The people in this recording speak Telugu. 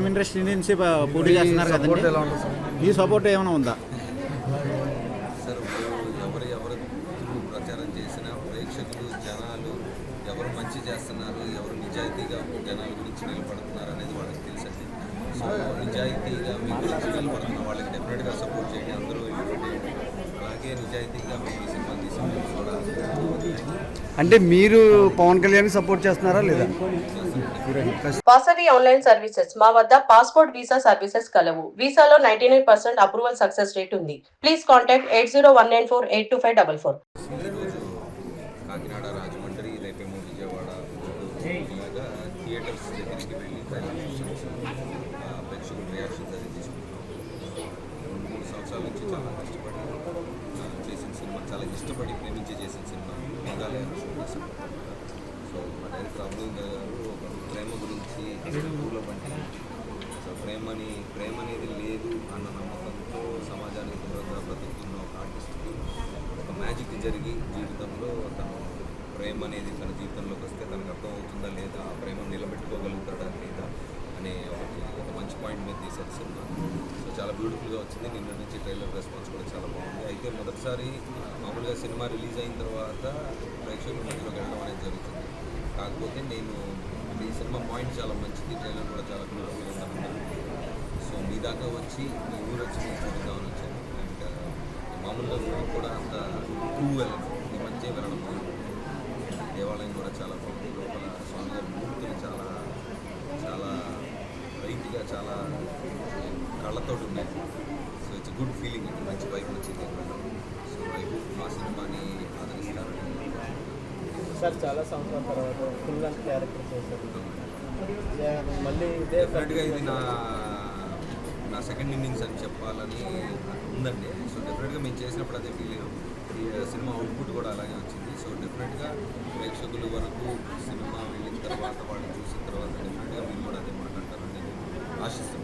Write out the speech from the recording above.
ఫిల్మ్ ఇండస్ట్రీ నుంచి పోటీ చేస్తున్నారు కదండి, ఈ సపోర్ట్ ఏమైనా ఉందా? సార్ ఎవరు ప్రచారం చేసినా ప్రేక్షకులు జనాలు ఎవరు మంచి చేస్తున్నారు, ఎవరు నిజాయితీగా జనాల గురించి నిలబడుతున్నారు అనేది వాళ్ళకి తెలుసండి. సో నిజాయితీగా మీ గురించి నిలబడుతున్న వాళ్ళకి డెఫినెట్గా సపోర్ట్ చేయండి, అందరూ అలాగే నిజాయితీగా మీ సినిమా తీసుకుని కూడా. అంటే మీరు పవన్ కళ్యాణ్ సపోర్ట్ చేస్తున్నారా లేదా? వాసవి ఆన్లైన్ సర్వీసెస్ మా వద్ద పాస్పోర్ట్ వీసా సర్వీసెస్ కలవు. వీసాలో 99% అప్రూవల్ సక్సెస్ రేట్ ఉంది. Please contact 8019482544. ఈరోజు కాకినాడ, రాజమండ్రి, రేపేమో విజయవాడ, ఇలాగా థియేటర్స్ దగ్గరికి వెళ్ళి ప్రేక్షకుల రియాక్షన్స్ అది తీసుకుంటున్నాం. 2-3 సంవత్సరాల నుంచి చాలా కష్టపడి చేసిన సినిమా, చాలా ఇష్టపడి ప్రేమించి చేసిన సినిమా మేఘాలయ షూట్ చేశాం. సో మా డైరెక్టర్ అబ్దుల్ గారు ఒక ప్రేమ గురించి పూల బంటి, సో ప్రేమ అనేది లేదు అన్న నమ్మకంతో సమాజానికి దూరంగా బ్రతుకుతున్న ఒక ఆర్టిస్ట్కి ఒక మ్యాజిక్ జరిగి జీవితంలో తను ప్రేమ అనేది తన జీవితంలోకి వస్తే తనకు అర్థం అవుతుందా లేదా, ఆ ప్రేమను నిలబెట్టుకోగలుగుతాడా లేదా అనే ఒక మంచి పాయింట్ మీద తీశారు సినిమా. సో చాలా బ్యూటిఫుల్గా వచ్చింది. నిన్న నుంచి ట్రైలర్ రెస్పాన్స్ కూడా చాలా బాగుంది. అయితే మొదటిసారి మామూలుగా సినిమా రిలీజ్ అయిన తర్వాత ప్రేక్షకుల మధ్యలోకి వెళ్ళడం అనేది జరుగుతుంది. కాకపోతే నేను ఈ సినిమా పాయింట్ చాలా మంచిది, ట్రైలర్ కూడా చాలా బ్యూటిఫుల్గా ఉందన్నారు. సో మీ దాకా వచ్చి మీ ఊరు వచ్చి నేను చూద్దామని వచ్చాను. అండ్ మామూలుగా ఊరికి కూడా అంత వెళ్ళను, ఈ మధ్య వెళ్ళడం దేవాలయం కూడా చాలా బాగుంది. లోపల స్వామివారి మూర్తులు చాలా చాలా లైట్గా చాలా కళ్ళతో ఉన్నాయి. సో ఇట్స్ గుడ్ ఫీలింగ్ అండి, మంచి వైపు వచ్చింది. సో ఐ హోప్ మా సినిమాని ఆదరిస్తారని. సార్ చాలా సంవత్సరాల తర్వాత ఫుల్ లెంగ్త్ క్యారెక్టర్ చేశారు, మళ్ళీ డెఫినెట్గా ఇది నా సెకండ్ ఇన్నింగ్స్ అని చెప్పాలని ఉందండి. సో డెఫినెట్గా మేము చేసినప్పుడు అదే ఫీల్ అయ్యాం. ఈ సినిమా అవుట్పుట్ కూడా అలాగే వచ్చింది. సో డెఫినెట్గా ప్రేక్షకుల వరకు సినిమా వెళ్ళిన తర్వాత వాళ్ళు చూసిన తర్వాత డెఫినెట్గా మీరు కూడా అదే మాట్లాడతారని నేను ఆశిస్తున్నాను.